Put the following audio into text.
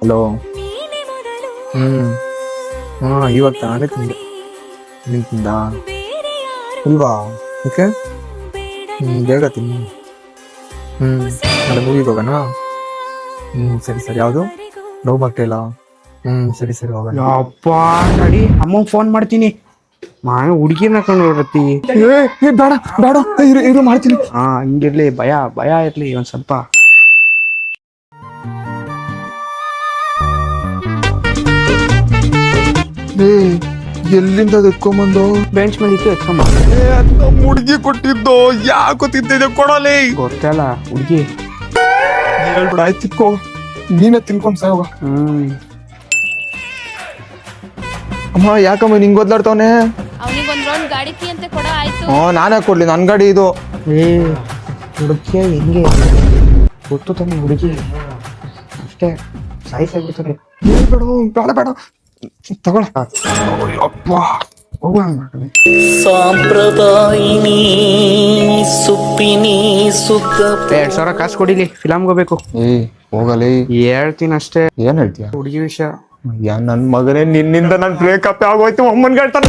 Hello. ಹ್ಮ್ ಹಾ ಇವಾಗ ತಾನೇ ತಿಂದೆ. ನೀನ್ ತಿಂದ ಇಲ್ವಾ? ಓಕೆ ಬೇಗ ತಿನ್ನಿ. ನಾಳೆ ಮೂವಿಗೆ ಹೋಗೋಣ. ಸರಿ ಸರಿ. ಯಾವುದು? ನೋವು ಬರ್ತಿಲ್ಲ. ಸರಿ ಸರಿ ಹೋಗೋಣ. ಅಪ್ಪ ನಡಿ ಅಮ್ಮಂಗ್ ಫೋನ್ ಮಾಡ್ತೀನಿ. ಹುಡುಗಿನ ಕಂಡ್ರತಿ. ಬೇಡ ಬೇಡ ಇರು ಮಾಡ್ತೀನಿ. ಹಿಂಗಿರ್ಲಿ, ಭಯ ಭಯ ಇರ್ಲಿ ಒಂದ್ ಸ್ವಲ್ಪ. ಎಲ್ಲಿಂದ ಎತ್ಕೊಂಬಂದು? ಬೆಂಚ್ ಮೇಲೆ ಇತ್ತು, ಎತ್ಕೊಂಬ. ಹುಡುಗಿ ಕೊಟ್ಟಿದ್ದು ಯಾಕೋ ತಿಂತಿದ್ದೆ, ಕೊಡಲಿ. ಗೊತ್ತಲ್ಲ ಹುಡುಗಿ. ಹೇಳ್ಬಿಡ, ಆಯ್ತು ತಿನ್ಕೋ. ನೀನೇ ತಿನ್ಕೊಂಡ್ ಸಾವ. ಅಮ್ಮ ಯಾಕಮ್ಮ ನಿಂಗ್ ಓದ್ಲಾಡ್ತವನೆ? ಅವನಿಗೊಂದ್ ರೌಂಡ್ ಗಾಡಿ ಕೀ ಅಂತ ಕೊಡ. ಆಯ್ತು. ನಾನೇ ಕೊಡ್ಲಿ, ನನ್ ಗಾಡಿ ಇದು. ಹುಡುಗಿಯ ಹೆಂಗೆ ಗೊತ್ತು ತಾನೆ ಹುಡುಗಿ, ಅಷ್ಟೇ ಸಾಯಿಸಾಗ್ಬಿಡ್ತಾರೆ. ಬೇಡ ಬೇಡ ತಗೊಳ. ಅಪ್ಪ ಸಾಂಪ್ರದಾಯಿನಿ ಸುಪ್ಪಿನಿ ಸುತ್ತ 2,000 ಕಾಸು ಕೊಡಿಲಿ, ಫಿಲಮ್ಗೆ ಹೋಗ್ಬೇಕು. ಹೋಗಲಿ. ಹೇಳ್ತೀನಿ ಅಷ್ಟೇ. ಏನ್ ಹೇಳ್ತೀಯ? ಹುಡುಗಿ ವಿಷಯ. ನನ್ ಮಗನೇ, ನಿನ್ನಿಂದ ನನ್ ಬ್ರೇಕಪ್ ಆಗೋಯ್ತು. ಅಮ್ಮನ್ ಹೇಳ್ತಾನೆ.